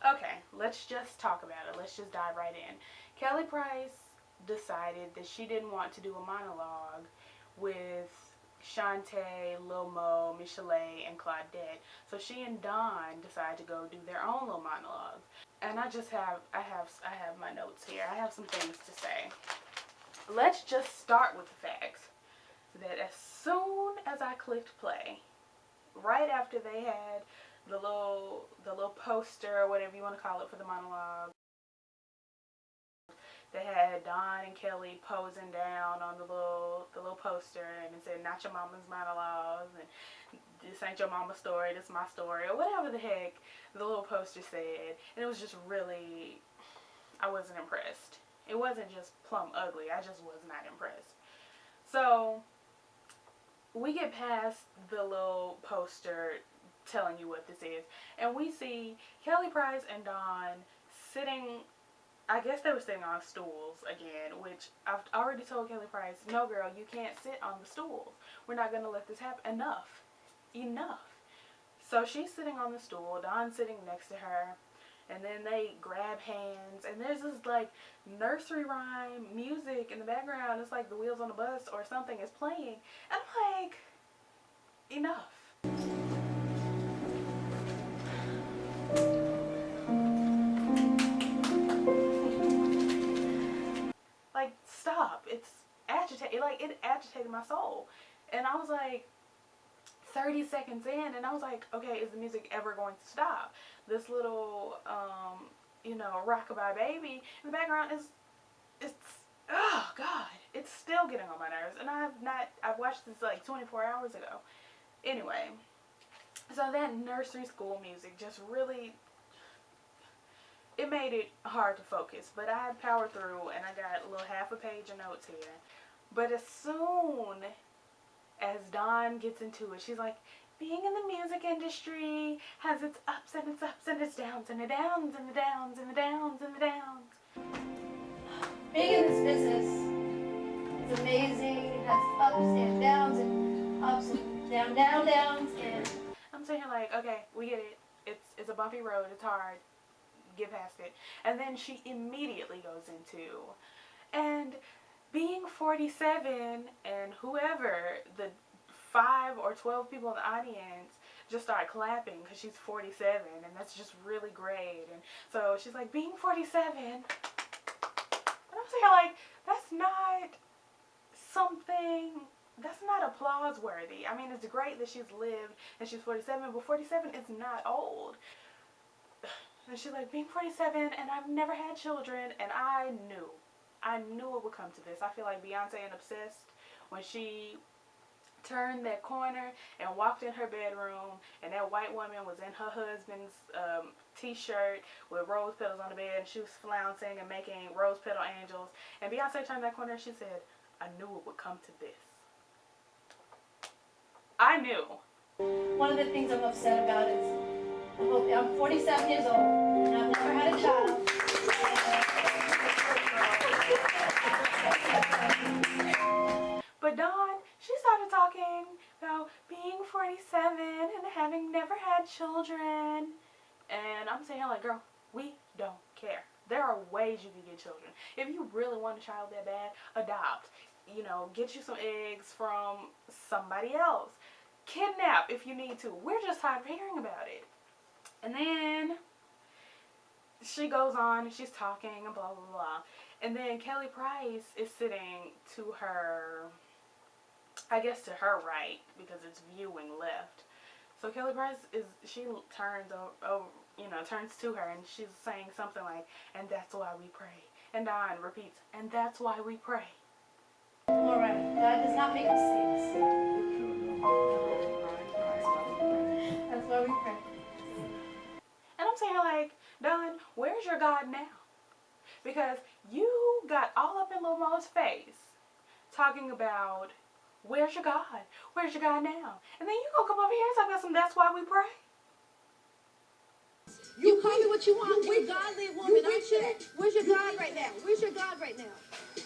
Okay, let's just talk about it. Let's just dive right in. Kelly Price decided that she didn't want to do a monologue with Shantae, Lil Mo, Michel'le, and Claudette. So she and Dawn decided to go do their own little monologue. And I have my notes here. I have some things to say. Let's just start with the fact that as soon as I clicked play, right after they had the little poster or whatever you want to call it for the monologue, they had Dawn and Kelly posing down on the little poster, and it said "Not your mama's monologues" and "This ain't your mama's story, this is my story," or whatever the heck the little poster said. And it was just really, I wasn't impressed. It wasn't just plumb ugly. I just was not impressed. So we get past the little poster telling you what this is, and we see Kelly Price and Dawn sitting. I guess they were sitting on stools again, which I've already told Kelly Price, no girl, you can't sit on the stools. We're not going to let this happen. Enough. So she's sitting on the stool, Dawn's sitting next to her, and then they grab hands, and there's this like nursery rhyme music in the background. It's like the Wheels on the Bus or something is playing, and I'm like, enough. Like, stop. It's agitated. Like, it agitated my soul. And I was like 30 seconds in, and I was like, okay, is the music ever going to stop? This little, rockabye baby in the background it's, oh God, it's still getting on my nerves. And I've watched this like 24 hours ago. Anyway, so that nursery school music just really, it made it hard to focus, but I powered through and I got a little half a page of notes here. But as soon as Dawn gets into it, she's like, being in the music industry has its ups and its ups and its downs and the downs and the downs and the downs and the downs. Being in this business is amazing. It has ups and downs and ups and downs and I'm sitting here like, okay, we get it. It's a bumpy road. It's hard. Get past it. And then she immediately goes into, and being 47, and whoever, the 5 or 12 people in the audience just start clapping because she's 47, and that's just really great. And so she's like, being 47, and I'm saying like, that's not something, that's not applause worthy. I mean, it's great that she's lived and she's 47, but 47 is not old. And she's like, being 47 and I've never had children, and I knew it would come to this. I feel like Beyonce in Obsessed, when she turned that corner and walked in her bedroom, and that white woman was in her husband's t-shirt with rose petals on the bed, and she was flouncing and making rose petal angels, and Beyonce turned that corner and she said, I knew it would come to this. I knew. one of the things I'm upset about is I'm 47 years old and I've never had a child. But Dawn, she started talking about being 47 and having never had children. And I'm saying like, girl, we don't care. There are ways you can get children. If you really want a child that bad, adopt. Get you some eggs from somebody else. Kidnap if you need to. We're just tired of hearing about it. And then she goes on and she's talking and blah, blah, blah. And then Kelly Price is sitting to her, I guess to her right, because it's viewing left. So Kelly Price she turns over, turns to her, and she's saying something like, and that's why we pray. And Dawn repeats, and that's why we pray. Alright, God does not make mistakes. That's why we pray. And I'm saying like, Dawn, where's your God now? Because you got all up in Lil Mo's face talking about, where's your God? Where's your God now? And then you gonna come over here and talk about some, that's why we pray. You call me what you want. You're a godly woman, aren't you? Where's your God right now? Where's your God right now?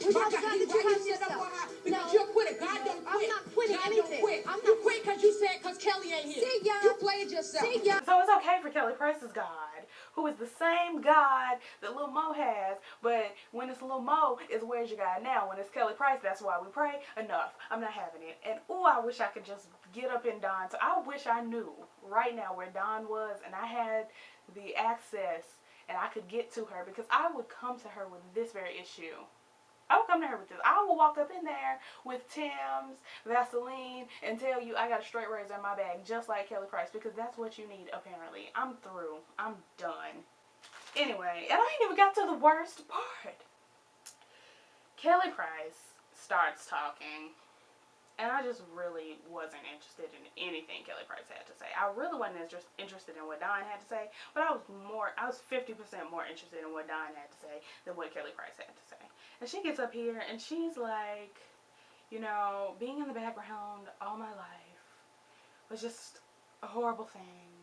We got the gun that you have yourself. Because you're a quitter. God don't quit. I'm not quitting God anything. don't quit. You quit because you said because Kelly ain't here. See, y'all. You played yourself. See, y'all. So it's okay for Kelly Price's God, who is the same God that Lil Mo has, but when it's Lil Mo, it's where's your God now? When it's Kelly Price, that's why we pray. Enough. I'm not having it. And ooh, I wish I could just get up in Dawn. So I wish I knew right now where Dawn was and I had the access and I could get to her, because I would come to her with this very issue. I would come to her with this. I will walk up in there with Tim's, Vaseline, and tell you I got a straight razor in my bag, just like Kelly Price, because that's what you need, apparently. I'm through. I'm done. Anyway, and I ain't even got to the worst part. Kelly Price starts talking, and I just really wasn't interested in anything Kelly Price had to say. I really wasn't just interested in what Dawn had to say, but I was 50% more interested in what Dawn had to say than what Kelly Price had to say. And she gets up here and she's like, you know, being in the background all my life was just a horrible thing.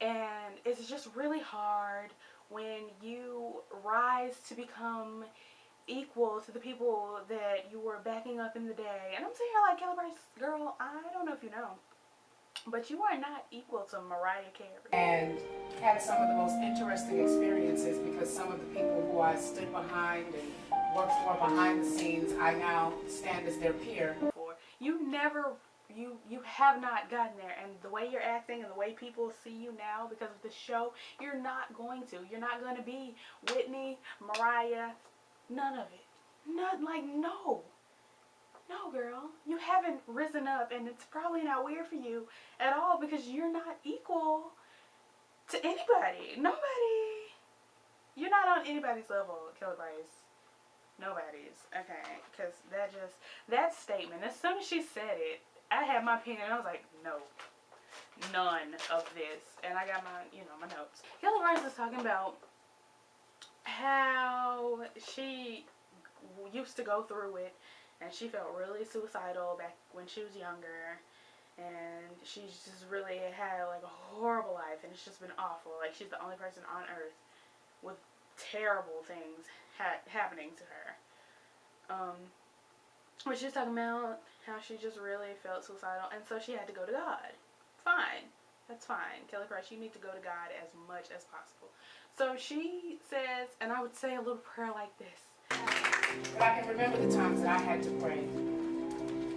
And it's just really hard when you rise to become equal to the people that you were backing up in the day. And I'm sitting here like, Kelly Price, girl, I don't know if you know, but you are not equal to Mariah Carey. And had some of the most interesting experiences, because some of the people who I stood behind and worked for behind the scenes, I now stand as their peer. You have not gotten there, and the way you're acting and the way people see you now because of the show, you're not going to. You're not going to be Whitney, Mariah, none of it. No, girl. You haven't risen up, and it's probably not weird for you at all, because you're not equal to anybody. Nobody. You're not on anybody's level, Kelly Price. Nobody's. Okay, because that statement, as soon as she said it, I had my pen and I was like, no, none of this. And I got my notes. Kelly Price is talking about how she used to go through it, and she felt really suicidal back when she was younger, and she's just really had like a horrible life, and it's just been awful. Like, she's the only person on earth with terrible things happening to her. But she's talking about how she just really felt suicidal, and so she had to go to God. Fine. That's fine. Kelly Price, you need to go to God as much as possible. So she says, and I would say a little prayer like this. But I can remember the times that I had to pray.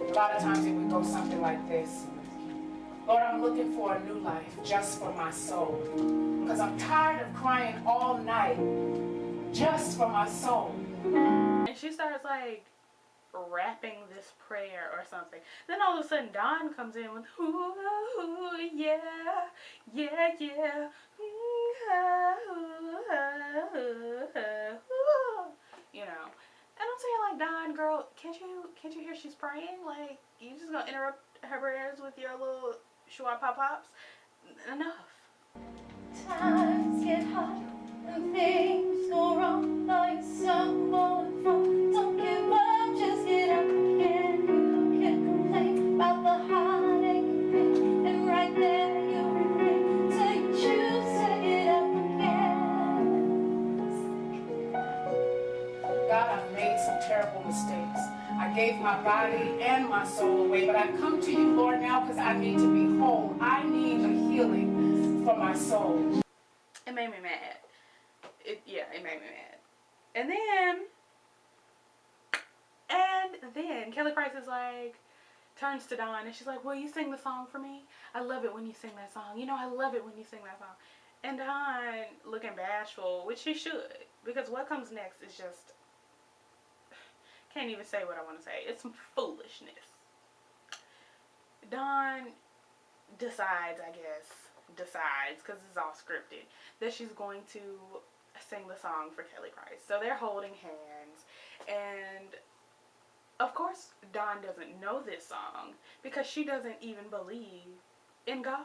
A lot of times it would go something like this. Lord, I'm looking for a new life just for my soul. Because I'm tired of crying all night just for my soul. And she starts like rapping this prayer or something. Then all of a sudden Dawn comes in with, ooh, yeah, yeah, yeah. You know. And I'm saying, like, Dawn, girl, can't you hear she's praying? Like, you just gonna interrupt her prayers with your little shua pop-pops? Enough. Times get hot and things go wrong, like someone from. Don't give up, just get up again. You can complain about the heartache and pain, and right there you remain till you choose to get up again. God, I've made some terrible mistakes. I gave my body and my soul away, but I come to you, Lord, now because I need to be whole. I need a healing for my soul. It made me mad. It made me mad. And then Kelly Price is like, turns to Dawn and she's like, will you sing the song for me? I love it when you sing that song. You know, I love it when you sing that song. And Dawn, looking bashful, which she should, because what comes next is just, can't even say what I want to say. It's some foolishness. Dawn decides, because it's all scripted, that she's going to sing the song for Kelly Price. So they're holding hands, and of course Dawn doesn't know this song because she doesn't even believe in God.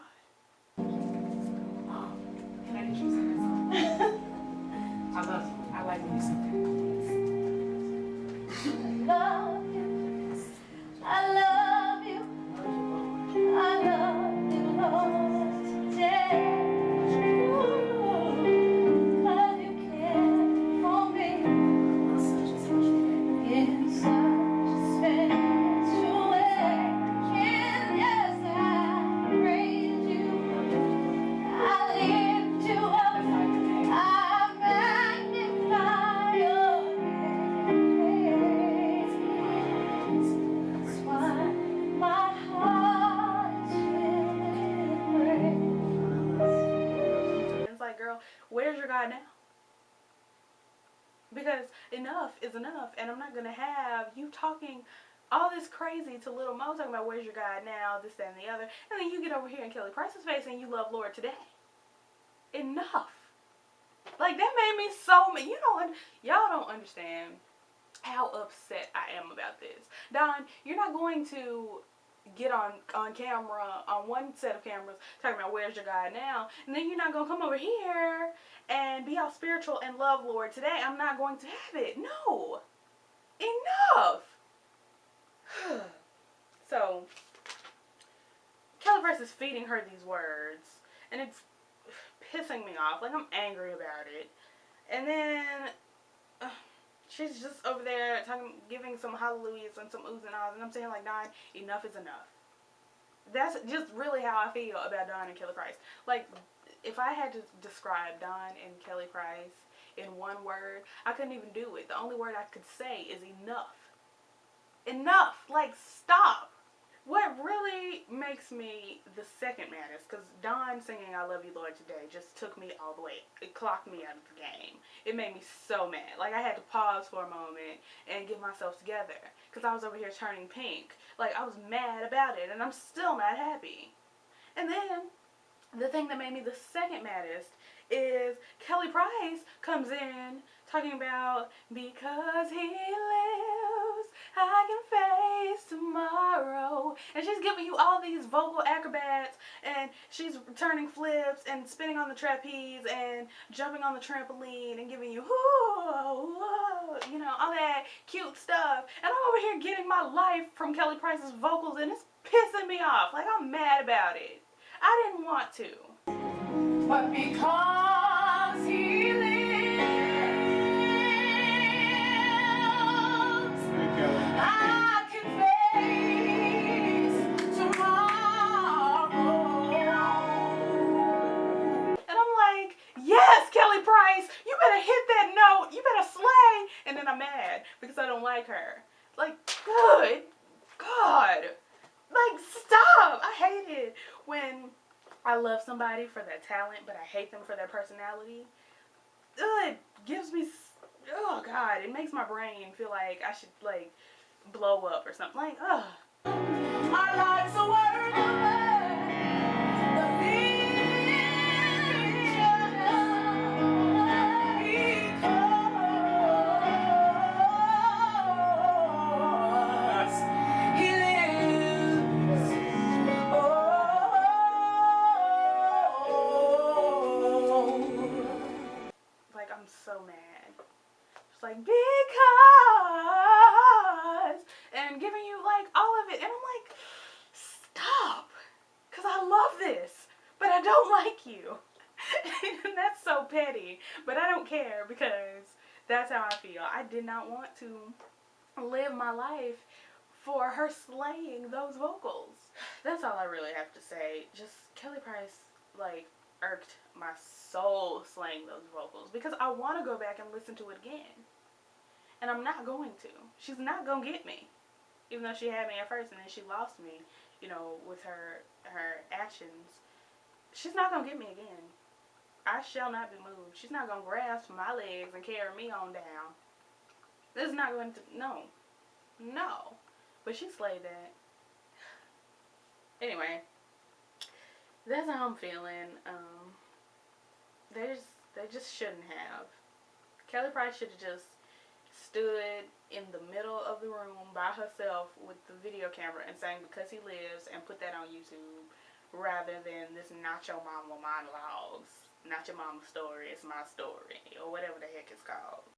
Can I get you sing that song? I love you. I like when you sing that. Love you. I love you. I love you, Lord, today. Ooh, 'cause you care for me. where's your God now? Because enough is enough, and I'm not going to have you talking all this crazy to Little Mo, talking about where's your God now, this, that, and the other, and then you get over here in Kelly Price's face and you love Lord today. Enough. Like, that made me so mad. Y'all don't understand how upset I am about this. Don, you're not going to get on camera, on one set of cameras, talking about where's your God now, and then you're not going to come over here and be all spiritual and love Lord today. I'm not going to have it. No. Enough. So, Kelly Price is feeding her these words, and it's pissing me off. Like, I'm angry about it. And then she's just over there giving some hallelujahs and some oohs and ahs, and I'm saying, like, Don, enough is enough. That's just really how I feel about Don and Kelly Price. Like, if I had to describe Don and Kelly Price in one word, I couldn't even do it. The only word I could say is enough. Enough. Like, stop. What really makes me the second maddest, because Don singing I Love You Lord today just took me all the way. It clocked me out of the game. It made me so mad. Like, I had to pause for a moment and get myself together, because I was over here turning pink. Like, I was mad about it, and I'm still not happy. And then, the thing that made me the second maddest is Kelly Price comes in talking about, because he lives, I can face tomorrow. And she's giving you all these vocal acrobats, and she's turning flips and spinning on the trapeze and jumping on the trampoline and giving you, whoa, whoa, you know, all that cute stuff. And I'm over here getting my life from Kelly Price's vocals, and it's pissing me off. Like, I'm mad about it. I didn't want to. But because he lives, I can face tomorrow. And I'm like, yes, Kelly Price, you better hit that note. You better slay. And then I'm mad because I don't like her. Like, good God. Like, stop. I hate it when I love somebody for their talent, but I hate them for their personality. It gives me, oh God, it makes my brain feel like I should, like, blow up or something. Like, ugh. Our lives are worth So mad. Just like, because, and giving you like all of it, and I'm like, stop, because I love this, but I don't like you. And that's so petty, but I don't care, because that's how I feel. I did not want to live my life for her slaying those vocals. That's all I really have to say. Just Kelly Price, like, irked my soul slaying those vocals, because I want to go back and listen to it again, and I'm not going to. She's not gonna get me, even though she had me at first and then she lost me, you know, with her actions. She's not gonna get me again. I shall not be moved. She's not gonna grasp my legs and carry me on down. This is not going to, no, but she slayed that. Anyway, that's how I'm feeling. They just shouldn't have. Kelly Price should have just stood in the middle of the room by herself with the video camera and sang Because He Lives and put that on YouTube, rather than this Not Your Mama monologues, Not Your Mama's Story, It's My Story, or whatever the heck it's called.